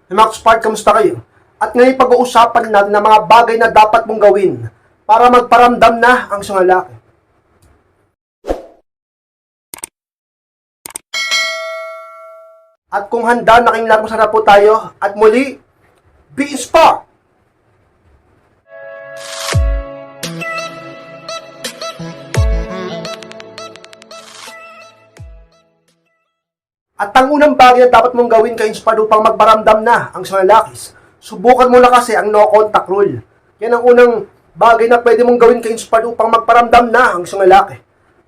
Max Part, kamusta kayo? At ngayon pag-uusapan natin ang mga bagay na dapat mong gawin para magparamdam na ang isang lalaki. At kung handa, nakikinig na po tayo. At muli, be inspired! At ang unang bagay na dapat mong gawin ka-inspired upang magparamdam na ang isang lalaki, subukan mo na kasi ang no contact rule. Yan ang unang bagay na pwede mong gawin ka-inspired upang magparamdam na ang isang lalaki.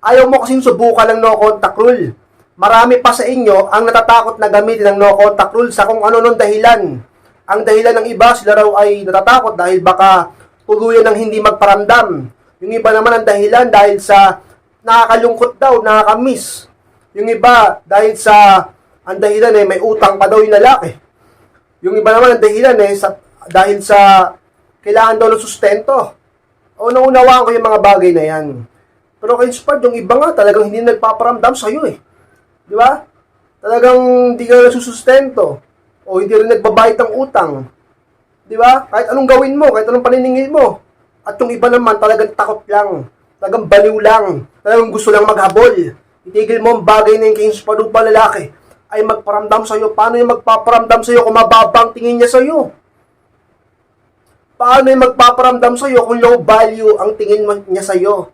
Ayaw mo kasing subukan ang no contact rule. Marami pa sa inyo ang natatakot na gamitin ang no contact rule sa kung ano nung dahilan. Ang dahilan ng iba, sila raw ay natatakot dahil baka tuluyan ng hindi magparamdam. Yung iba naman ang dahilan dahil sa nakakalungkot daw, nakakamiss. Yung iba, dahil sa, ang dahilan may utang pa daw yung lalaki. Yung iba naman, ang dahilan dahil sa, kailangan daw ng sustento. O, naunawaan ko yung mga bagay na yan. Pero ka-inspired, yung iba nga, talagang hindi nagpaparamdam sa'yo Di ba? Talagang hindi ka nagsusustento. O hindi rin nagbabayad ng utang. Di ba? Kahit anong gawin mo, kahit anong paniningil mo. At yung iba naman, talagang takot lang. Talagang baliw lang. Talagang gusto lang maghabol. Itigil mo ang bagay na yung ka-inspired pa lalaki ay magparamdam sa'yo. Paano yung magpaparamdam sa'yo kung mababang tingin niya sa'yo? Paano yung magpaparamdam sa'yo kung low value ang tingin niya sa'yo?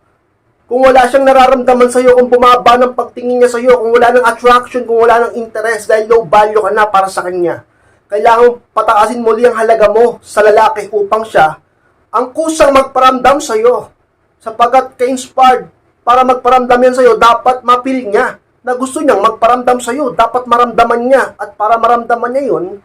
Kung wala siyang nararamdaman sa'yo, kung bumaba ng pagtingin niya sa'yo, kung wala ng attraction, kung wala ng interest dahil low value ka na para sa kanya. Kailangan pataasin muli ang halaga mo sa lalaki upang siya ang kusang magparamdam sa'yo. Sapagkat ka-inspired, para magparamdam yan sa'yo, dapat mapil niya na gusto niyang magparamdam sa'yo. Dapat maramdaman niya. At para maramdaman niya yun,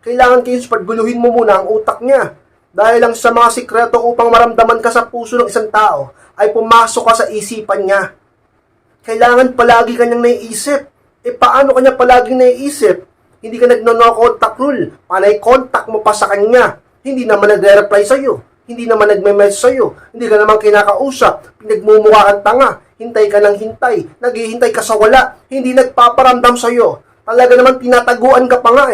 kailangan ka-inspired, guluhin mo muna ang utak niya. Dahil lang sa mga sikreto upang maramdaman ka sa puso ng isang tao, ay pumasok ka sa isipan niya. Kailangan palagi kanyang naiisip. Paano kanya palaging naiisip? Hindi ka nagno-contact rule. Panay contact mo pa sa kanya. Hindi naman nagre-reply sa'yo. Hindi naman nagme-message sa'yo. Hindi ka naman kinakausap. Pinagmumukha kang tanga. Hintay ka ng hintay. Naghihintay ka sa wala. Hindi nagpaparamdam sa'yo. Talaga naman tinataguan ka pa nga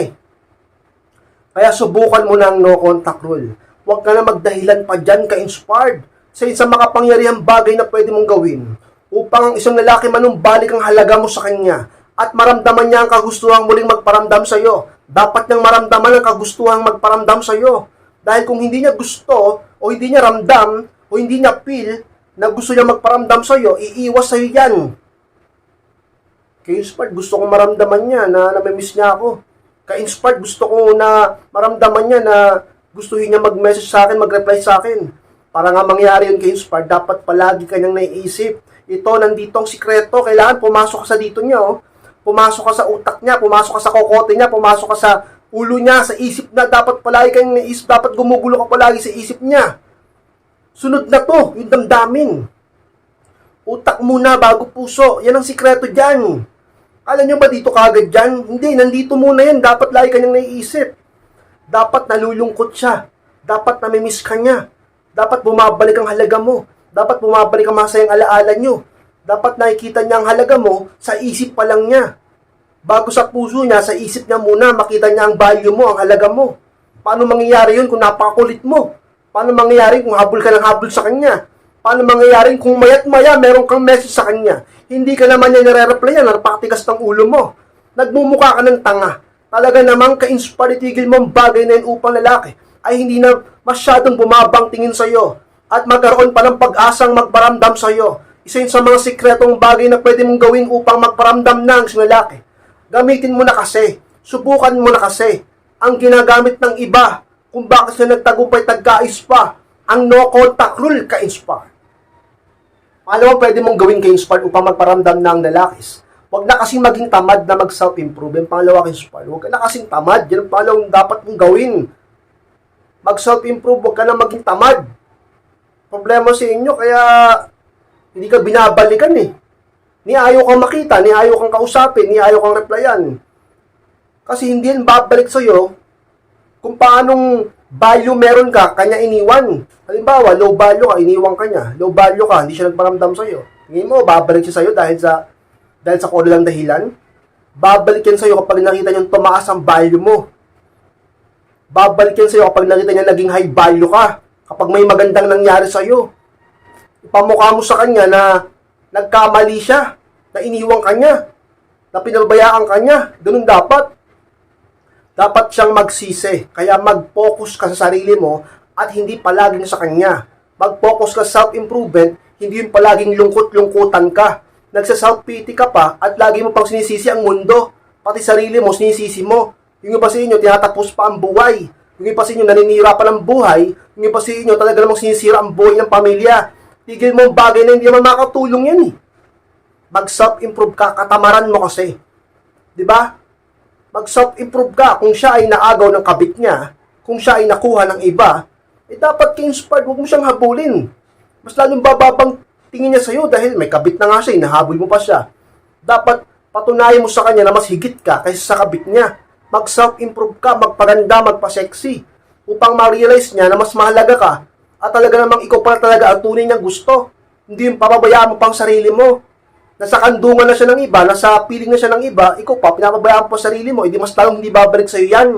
Kaya subukan mo na ang no contact rule. Huwag ka na magdahilan pa dyan ka-inspired sa isang makapangyarihang bagay na pwede mong gawin upang ang isang lalaki manumbalik ang halaga mo sa kanya at maramdaman niya ang kagustuhang muling magparamdam sa'yo. Dapat niyang maramdaman ang kagustuhang magparamdam sa'yo. Dahil kung hindi niya gusto, o hindi niya ramdam, o hindi niya feel na gusto niya magparamdam sa'yo, iiwas sa'yo yan. Ka-inspired, gusto kong maramdaman niya na namimiss niya ako. Ka-inspired, gusto ko na maramdaman niya na gustuhin niya mag-message sa akin, mag-reply sa akin. Para nga mangyari yun ka-inspired, dapat palagi kanyang naiisip. Ito, nandito ang sikreto, kailangan pumasok ka sa dito niya, Pumasok ka sa utak niya, pumasok ka sa kokote niya, pumasok ka sa ulo niya, sa isip na dapat palagi kanyang naisip, dapat gumugulo ka palagi sa isip niya. Sunod na to, yung damdamin. Utak muna bago puso, yan ang sikreto dyan. Alam niyo ba dito kagad dyan? Hindi, nandito muna yan, dapat lagi kanyang naiisip. Dapat nalulungkot siya, dapat namimiss ka niya, dapat bumabalik ang halaga mo, dapat bumabalik ang masayang alaala niyo. Dapat nakikita niya ang halaga mo sa isip pa lang niya. Bago sa puso niya, sa isip niya muna, makita niya ang value mo, ang halaga mo. Paano mangyayari yun kung napakakulit mo? Paano mangyayari kung habol ka ng habol sa kanya? Paano mangyayari kung mayat maya meron kang message sa kanya? Hindi ka naman niya nare-replyan, napakatigas ng ulo mo. Nagmumukha ka ng tanga. Talaga namang ka-inspire, itigil mo ang bagay na yun upang lalaki ay hindi na masyadong bumabang tingin sa'yo at magkaroon pa ng pag-asang magparamdam sa'yo. Isa yun sa mga sikretong bagay na pwede mong gawin upang magparamdam na ang isang lalaki. Gamitin mo na kasi, subukan mo na kasi, ang ginagamit ng iba kung bakit sila nagtagumpay tagkais pa, ang no contact rule ka-inspire. Alam mo, pwede mong gawin ka-inspire upang magparamdam na ang lalaki. Huwag na kasing maging tamad na mag-self-improve. Yung pangalawa ka-inspire, huwag ka na kasing tamad. Yan ang pangalawang dapat mong gawin. Mag-self-improve, huwag ka na maging tamad. Problema sa inyo, kaya hindi ka binabalikan Ni ayaw kang makita, ni ayaw kang kausapin, ni ayaw kang replyan. Kasi hindi yan babalik sa'yo kung paanong value meron ka, kanya iniwan. Halimbawa, low value ka, iniwan ka niya. Low value ka, hindi siya nagparamdam sa'yo. Tingin mo, babalik siya sa'yo dahil sa kung lang dahilan? Babalik yan sa'yo kapag nakita niyang tumaas ang value mo. Babalik yan sa'yo kapag nakita niya naging high value ka. Kapag may magandang nangyari sa'yo. Ipamukha mo sa kanya na nagkamali siya, na iniwang kanya, na pinabayaan kanya. Ganun dapat. Dapat siyang magsisi. Kaya mag-focus ka sa sarili mo at hindi palaging sa kanya. Mag-focus ka sa self-improvement, hindi yung palaging lungkot-lungkutan ka. Nagsa-self-pity ka pa at lagi mo pang sinisisi ang mundo. Pati sarili mo, sinisisi mo. Yung iba sa inyo, tinatapos pa ang buhay. Yung iba sa inyo, naninira pa ng buhay. Yung iba sa inyo, talaga namang sinisira ang buhay ng pamilya. Tigil mo ang bagay na hindi naman makatulong yan eh. Mag-self-improve ka, katamaran mo kasi. Diba? Mag-self-improve ka. Kung siya ay naagaw ng kabit niya, kung siya ay nakuha ng iba, dapat ka-inspired, huwag mo siyang habulin. Mas lalong bababang tingin niya sa'yo dahil may kabit na nga siya, nahabol mo pa siya. Dapat patunayan mo sa kanya na mas higit ka kaysa sa kabit niya. Mag-self-improve ka, magpaganda, magpa-sexy, upang ma-realize niya na mas mahalaga ka at talaga namang ikaw pa talaga ang tunay niyang gusto. Hindi yung papabayaan mo pang sarili mo. Nasa kandungan na siya ng iba, nasa piling na siya ng iba, ikaw pa, pinapabayaan mo pa sarili mo, hindi mas talong hindi babalik sa'yo yan.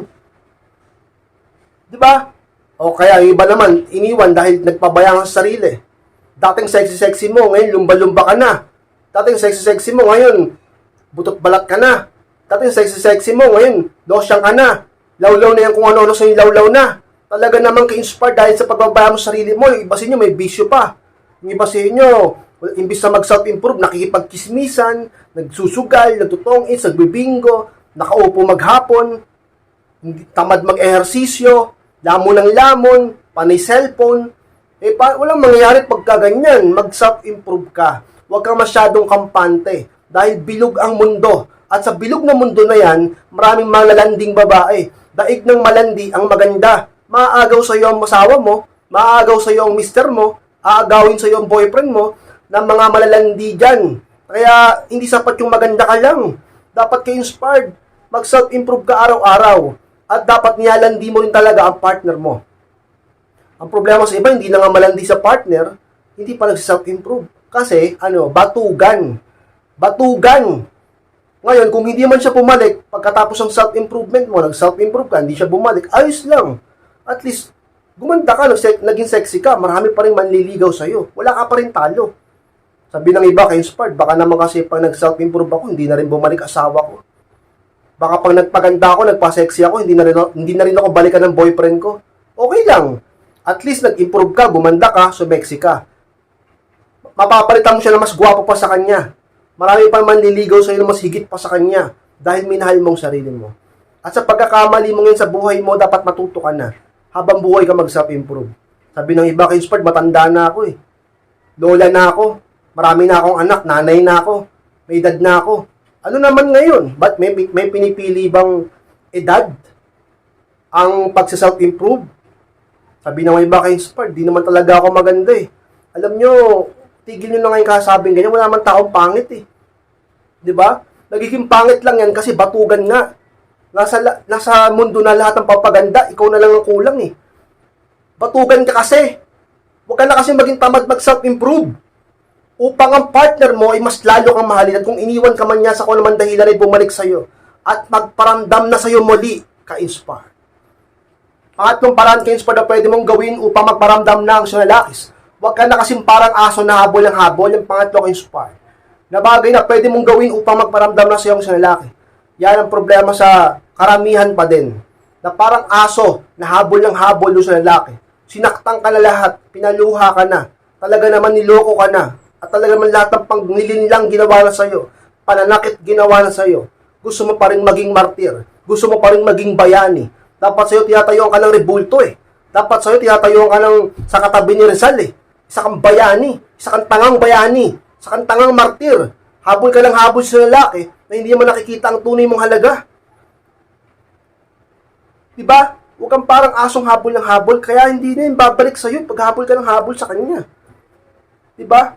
Diba? O kaya yung iba naman, iniwan dahil nagpabayaan sa sarili. Dating sexy-sexy mo, ngayon lumba-lumba ka na. Dating sexy-sexy mo, ngayon butot balat ka na. Dating sexy-sexy mo, ngayon losyang ka na. Lawlaw na yan kung ano-ano sa lawlaw na. Talaga naman ka-inspired dahil sa pagbabayaan mo sa sarili mo. Yung iba sa inyo may bisyo pa. Yung iba sa inyo, imbis na mag-self-improve, nakikipagkismisan, nagsusugal, nagtutongis, nagbibingo, nakaupo maghapon, tamad mag-ehersisyo, lamon ng lamon, panay cellphone. Walang mangyayari pagka ganyan. Mag-self-improve ka. Huwag kang masyadong kampante dahil bilog ang mundo. At sa bilog na mundo na yan, maraming malalanding babae. Daig ng malandi ang maganda. Maaagaw sa iyo ang masawa mo, maaagaw sa iyo ang mister mo, aagawin sa iyo ang boyfriend mo, ng mga malalandi dyan. Kaya, hindi sapat yung maganda ka lang. Dapat ka inspired. Mag-self-improve ka araw-araw. At dapat niyalandi mo rin talaga ang partner mo. Ang problema sa iba, hindi na nga malandi sa partner, hindi pa nag-self-improve. Kasi, batugan. Batugan. Ngayon, kung hindi man siya bumalik, pagkatapos ng self-improvement mo, nag-self-improve ka, hindi siya bumalik, ayos lang. At least, gumanda ka, naging sexy ka, marami pa rin manliligaw sa'yo. Wala ka pa rin talo. Sabi ng iba, ka-inspired, baka naman kasi pag nag-self-improve ako, hindi na rin bumalik asawa ko. Baka pag nagpaganda ako, nagpa-sexy ako, hindi na rin ako balikan ng boyfriend ko. Okay lang. At least nag-improve ka, gumanda ka, sumexy ka. Mapapalitan mo siya na mas gwapo pa sa kanya. Marami pa manliligaw sa'yo na mas higit pa sa kanya dahil minahal mong sarili mo. At sa pagkakamali mo ngayon sa buhay mo, dapat matuto ka na. Habang buhay ka mag-self-improve. Sabi ng iba, ka-inspired, matanda na ako eh. Lola na ako. Marami na akong anak, nanay na ako. May edad na ako. Ano naman ngayon? Ba't may pinipili bang edad ang pagsa-self-improve? Sabi ng iba, ka-inspired, di naman talaga ako maganda eh. Alam nyo, tigil nyo na ngayon kasabing ganyan, wala naman taong pangit eh. Diba? Nagiging pangit lang yan kasi batugan nga. Nasa mundo na lahat ng papaganda, ikaw na lang ang kulang eh. Batugan ka kasi. Huwag ka na kasi maging tamad mag-self-improve. Upang ang partner mo ay mas lalo kang mahalin at kung iniwan ka man niya sa kung naman dahilan ay bumalik sa'yo at magparamdam na sa'yo muli, ka-inspire. Pangatlong paraan ka-inspire na pwede mong gawin upang magparamdam na ang sinalakis. Huwag ka na kasing parang aso na habol ng habol, yung pangatlo ka-inspire. Na bagay na pwede mong gawin upang magparamdam na sa'yo ang sinalaki. Yan ang problema sa karamihan pa din. Na parang aso na habol ng habol sa lalaki. Sinaktan ka na lahat, pinaluha ka na, talaga naman niloko ka na, at talaga naman lahat ng panglilinlang ginawa na sa'yo, pananakit ginawa na sa'yo, gusto mo pa rin maging martir, gusto mo pa rin maging bayani. Dapat sa'yo tinatayuan ka ng rebulto eh. Dapat sa'yo tinatayuan ka ng sa katabi ni Rizal eh. Isa kang bayani, isa kang tangang bayani, isa kang tangang martir. Habol ka lang habol sa lalaki na hindi mo nakikita ang tunay mong halaga. Diba? Huwag kang parang asong habol ng habol, kaya hindi na yung babalik sa'yo pag habol ka ng habol sa kanya. Diba?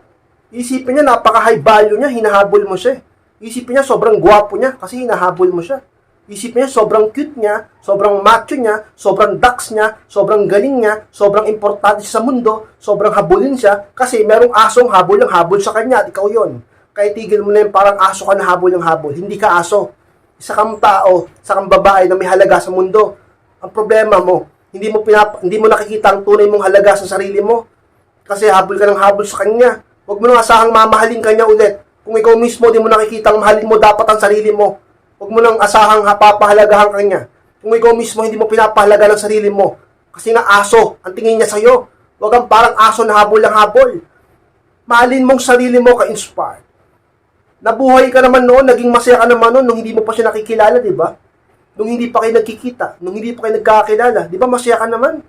Isipin niya, napaka-high value niya, hinahabol mo siya. Isipin niya, sobrang gwapo niya kasi hinahabol mo siya. Isipin niya, sobrang cute niya, sobrang macho niya, sobrang dax niya, sobrang galing niya, sobrang importante siya sa mundo, sobrang habulin siya kasi merong asong habol ng habol sa kanya at ikaw yon. Kaya tigil mo na yung parang aso ka na habol ng habol. Hindi ka aso. Isa kang tao, isa kang babae na may halaga sa mundo. Ang problema mo, hindi mo nakikita ang tunay mong halaga sa sarili mo. Kasi habol ka ng habol sa kanya. Huwag mo nang asahang mamahalin kanya ulit. Kung ikaw mismo di mo nakikita ang mahalin mo dapat ang sarili mo. Huwag mo nang asahang papahalagahan kanya. Kung ikaw mismo hindi mo pinapahalaga ng sarili mo. Kasi nga aso, ang tingin niya sa'yo. Huwag kang parang aso na habol ng habol. Mahalin mong sarili mo ka-inspired. Nabuhay ka naman noon, naging masaya ka naman noon nung hindi mo pa siya nakikilala, di ba? Nung hindi pa kayo nagkikita, nung hindi pa kayo nagkakakilala, di ba masaya ka naman?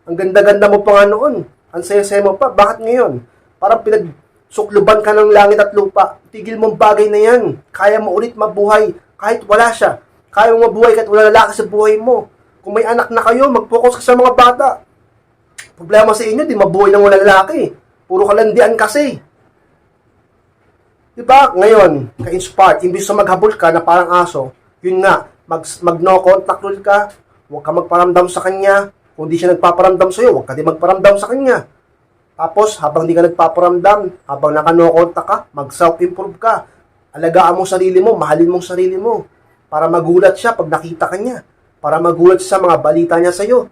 Ang ganda-ganda mo pa nga noon. Ang saya-saya mo pa. Bakit ngayon? Parang pinagsukluban ka ng langit at lupa. Tigil mong bagay na yan. Kaya mo ulit mabuhay kahit wala siya. Kaya mo mabuhay kahit wala lalaki sa buhay mo. Kung may anak na kayo, mag-focus ka sa mga bata. Problema sa inyo, di mabuhay ng wala lalaki. Puro kalandian kasi. Diba? Ngayon, ka-inspired, imbis na maghabol ka na parang aso, yun nga, mag-no contact rule ka, huwag ka magparamdam sa kanya, kung di siya nagpaparamdam sa'yo, huwag ka din magparamdam sa kanya. Tapos, habang di ka nagpaparamdam, habang naka-no contact ka, mag-self-improve ka, alagaan mo sarili mo, mahalin mong sarili mo, para magulat siya pag nakita ka niya, para magulat siya sa mga balita niya sa'yo.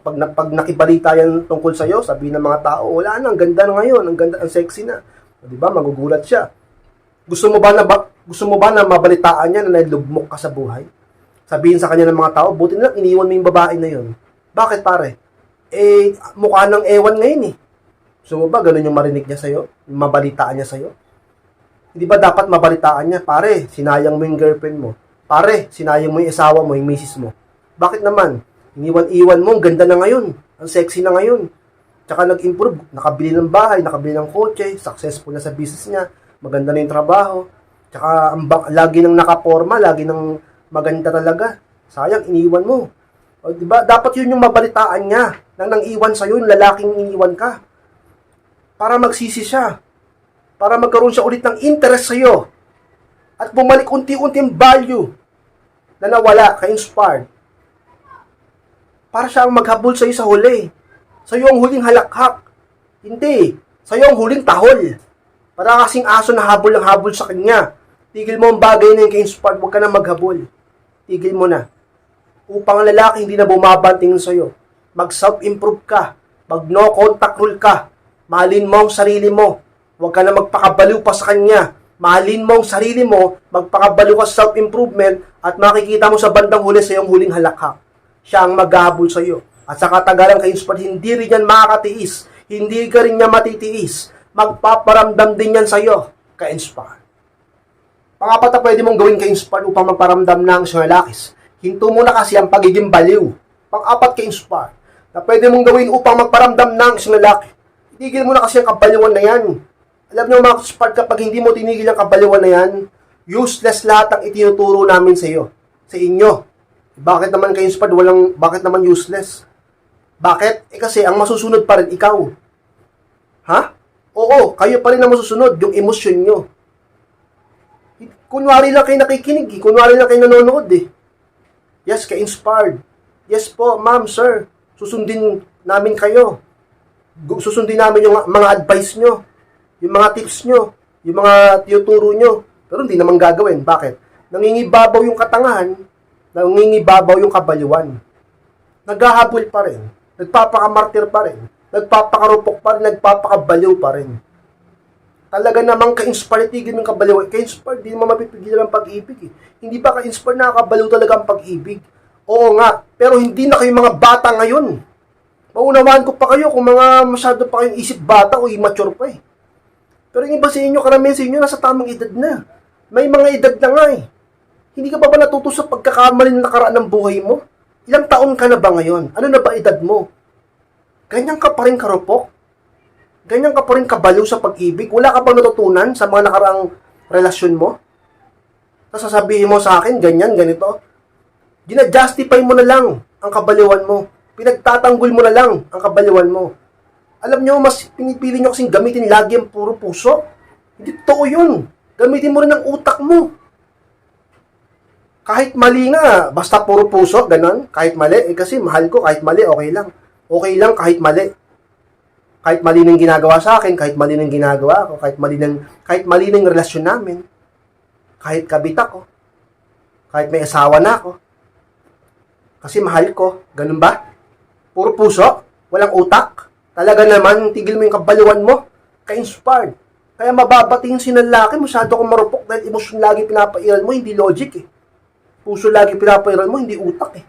Pag nakibalita yan tungkol sa'yo, sabihin ng mga tao, wala na, ang ganda na ngayon, ang ganda, ang sexy na. Diba? Magugulat siya. Gusto mo ba na mabalitaan niya na nalugmok ka sa buhay? Sabihin sa kanya ng mga tao, buti na lang iniwan mo yung babae na yun. Bakit pare? Mukha ng ewan ngayon eh. Gusto mo ba ganun yung marinig niya sa'yo? Yung mabalitaan niya sa'yo? Hindi ba dapat mabalitaan niya? Pare, sinayang mo yung girlfriend mo. Pare, sinayang mo yung asawa mo, yung misis mo. Bakit naman? Iniwan-iwan mo, ang ganda na ngayon. Ang sexy na ngayon. Tsaka nag-improve, nakabili ng bahay, nakabili ng kotse, successful na sa business niya. Maganda na yung trabaho. Tsaka lagi nang nakaporma, lagi nang maganda talaga. Sayang, iniwan mo. O, diba? Dapat yun yung mabalitaan niya. Nang iwan sa'yo, yung lalaking iniwan ka. Para magsisi siya. Para magkaroon siya ulit ng interest sa'yo. At bumalik unti-unti yung value na nawala, ka-inspired. Para siya ang maghabol sa'yo sa huli. Sa'yo ang huling halakhak. Hindi. Sa'yo ang huling tahol. Para kasing aso na habol ng habol sa kanya. Tigil mo ang bagay na yung ka-inspired, huwag ka na maghabol. Tigil mo na. Upang ang lalaki hindi na bumabanting sa'yo. Mag-self-improve ka. Mag-no contact rule ka. Mahalin mo ang sarili mo. Huwag ka na magpakabaliw pa sa kanya. Mahalin mo ang sarili mo, magpakabaliw ka sa self-improvement at makikita mo sa bandang huli sa iyong huling halakhak. Siya ang maghahabol sa iyo. At sa katagalan ka-inspired, hindi rin yan makakatiis. Hindi ka rin niya matitiis. Magpaparamdam din yan sa iyo, ka-inspired. Pangapat na pwede mong gawin ka-inspired upang magparamdam ng isang lalakis. Hinto mo na kasi ang pagiging baliw. Pang-apat ka-inspired na pwede mong gawin upang magparamdam ng isang lalaki. Itigil mo na kasi ang kabaliwan na yan. Alam niyo mga ka-inspired, kapag hindi mo tinigil ang kabaliwan na yan, useless lahat ang itinuturo namin sa iyo, sa inyo. Bakit naman ka-inspired? Bakit naman useless? Bakit? Kasi ang masusunod pa rin ikaw. Ha? Oo, kayo pa rin ang masusunod, yung emosyon nyo. Kunwari lang kayo nakikinig, kunwari lang kayo nanonood eh. Yes, ka-inspired. Yes po, ma'am, sir. Susundin namin kayo. Susundin namin yung mga advice nyo, yung mga tips nyo, yung mga tinuturo nyo. Pero hindi naman gagawin. Bakit? Nangingibabaw yung katangahan, nangingibabaw yung kabaliwan. Naghahabol pa rin. Nagpapakamartir pa rin. Nagpapakarupok pa rin. Nagpapakabaliw pa rin. Talaga namang ka-inspired, tigil ng kabaliw. Ka-inspired, di naman mapipigilan ang pag-ibig eh. Hindi ba ka-inspired, nakakabaliw talaga ang pag-ibig? Oo nga, pero hindi na kayo mga bata ngayon. Maunawaan ko pa kayo kung mga masyado pa kayong isip bata o immature pa eh. Pero yung iba sa inyo, karamihan sa inyo, nasa tamang edad na. May mga edad na nga eh. Hindi ka ba natuto sa pagkakamali na nakaraan ng buhay mo? Ilang taon ka na ba ngayon? Ano na ba edad mo? Ganyan ka pa rin karupok? Ganyan ka pa rin kabaliw sa pag-ibig? Wala ka bang natutunan sa mga nakaraang relasyon mo? Tapos sasabihin mo sa akin, ganyan, ganito. Gina-justify mo na lang ang kabaliwan mo. Pinagtatanggol mo na lang ang kabaliwan mo. Alam nyo, mas pinipili nyo kasing gamitin lagi ang puro puso. Hindi totoo yun. Gamitin mo rin ang utak mo. Kahit mali nga, basta puro puso, ganon. Kahit mali, kasi mahal ko, kahit mali, okay lang. Okay lang kahit mali. Kahit mali ng ginagawa sa akin, kahit mali ng ginagawa ko, kahit mali ng relasyon namin, kahit kabit ako, kahit may asawa na ako. Kasi mahal ko. Ganun ba? Puro puso? Walang utak? Talaga naman, tigil mo yung kabaliwan mo. Ka-inspired. Kaya mababating sinalaki, masyado kong marupok dahil emosyon lagi pinapairal mo, hindi logic eh. Puso lagi pinapairal mo, hindi utak eh.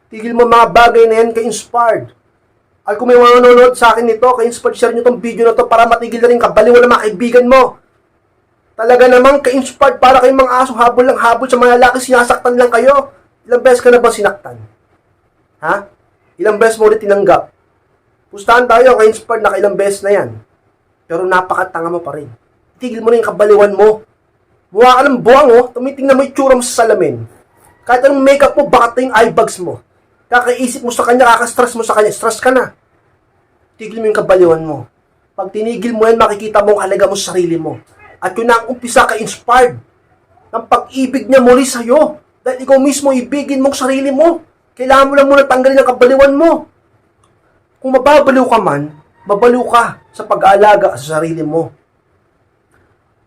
Tigil mo mga bagay na yan, ka-inspired. At kung may mga nanonood sa akin nito, ka-inspired, share nyo tong video na to para matigil na rin kabaliwan ng mga kaibigan mo. Talaga namang ka-inspired para kayong mga aso, habol lang habol sa mga lalaki, sinasaktan lang kayo. Ilang beses ka na ba sinaktan? Ha? Ilang beses mo ulit tinanggap? Pustahan tayo, ka-inspired na kailang beses na yan. Pero napakatanga mo pa rin. Tigil mo na yung kabaliwan mo. Mukha ka ng buwang, oh. Tumitingnan mo yung tsura mo sa salamin. Kahit anong makeup mo, bakat na yung eye bags mo. Kakaisip mo sa kanya, kakastress mo sa kanya, stress ka na. Tigil mo yung kabaliwan mo. Pag tinigil mo yan, makikita mo ang halaga mo sa sarili mo. At yun na ang umpisa ka-inspired ng pag-ibig niya muli sa'yo. Dahil ikaw mismo ibigin mong sarili mo. Kailangan mo lang muna tanggalin ang kabaliwan mo. Kung mababaliw ka man, mabaliw ka sa pag-aalaga sa sarili mo.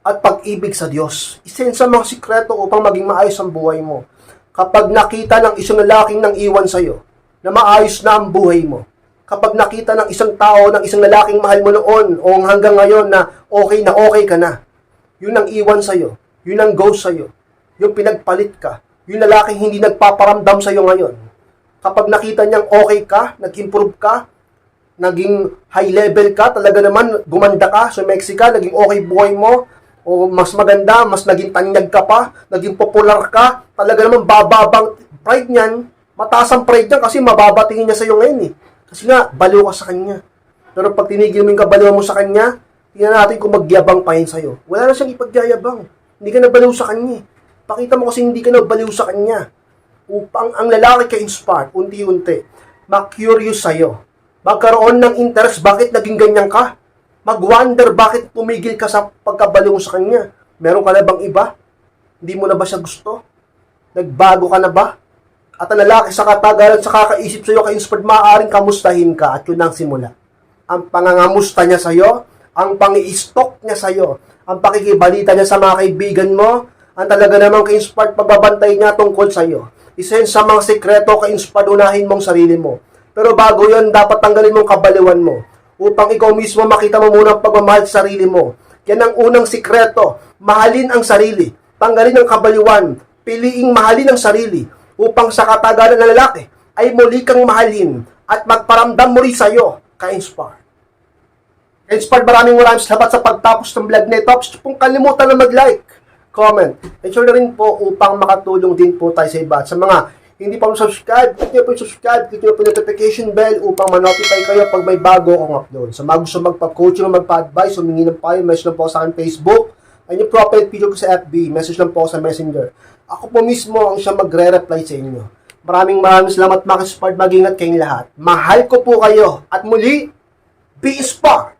At pag-ibig sa Diyos. Isa sa mga sikreto upang maging maayos ang buhay mo. Kapag nakita ng isang lalaking nang iwan sa'yo, na maayos na ang buhay mo. Kapag nakita ng isang tao, ng isang lalaking mahal mo noon, o hanggang ngayon na okay ka na. Yun ang iwan sa'yo. Yun ang ghost sa'yo. Yung pinagpalit ka. Yung lalaking hindi nagpaparamdam sa'yo ngayon. Kapag nakita niyang okay ka, nag-improve ka, naging high level ka, talaga naman gumanda ka, sumeksi ka, naging okay buhay mo, o mas maganda, mas naging tanyag ka pa, naging popular ka, talaga naman bababang pride niyan, mataas ang pride niyan kasi mababatingin niya sa iyo ngayon eh. Kasi nga, baliw ka sa kanya. Pero pag tinigil mo yung kabaliw mo sa kanya, tingnan natin kung magyabang pa yun sa'yo. Wala na siyang ipagyayabang. Hindi ka nabaliw sa kanya. Pakita mo kasi hindi ka nabaliw sa kanya. Upang ang lalaki ka-inspire, unti-unti, ma-curious sa'yo. Magkaroon ng interest, bakit naging ganyan ka? Mag-wonder, bakit pumigil ka sa pagkabaliw mo sa kanya? Meron ka na bang iba? Hindi mo na ba siya gusto? Nagbago ka na ba? At ang lalaki sa katagalan, sa kakaisip sa'yo, ka-inspired, maaaring kamustahin ka at yun ang simula. Ang pangangamusta niya sa'yo, ang pang-i-stalk niya sa'yo, ang pakikibalita niya sa mga kaibigan mo, ang talaga namang ka-inspired pagbabantay niya tungkol sa'yo. Isa yun sa mga sekreto, ka-inspired, unahin mong sarili mo. Pero bago yun, dapat tanggalin mong kabaliwan mo. Upang ikaw mismo makita mo muna ang pagmamahal sa sarili mo. Yan ang unang sikreto. Mahalin ang sarili. Tanggalin ang kabaliwan. Piliing mahalin ang sarili. Upang sa katagalan ng lalaki, ay muli kang mahalin. At magparamdam mo rin sa'yo. Ka-inspire. Ka-inspire, maraming salamat sa pagtapos ng vlog nito. Kung kalimutan na mag-like, comment, and share na rin po upang makatulong din po tayo sa iba. At sa mga hindi pa subscribe, click nyo po yung subscribe, click nyo po yung notification bell upang ma-notify kayo pag may bago akong upload. Sa mga gusto magpa-coaching o magpa-advise, humingi ng payo, message lang po sa akin Facebook, and yung profile picture ko sa FB, message lang po sa Messenger. Ako po mismo ang siya magre-reply sa inyo. Maraming salamat mga ka-inspired, mag-ingat kayong lahat. Mahal ko po kayo, at muli, be inspired!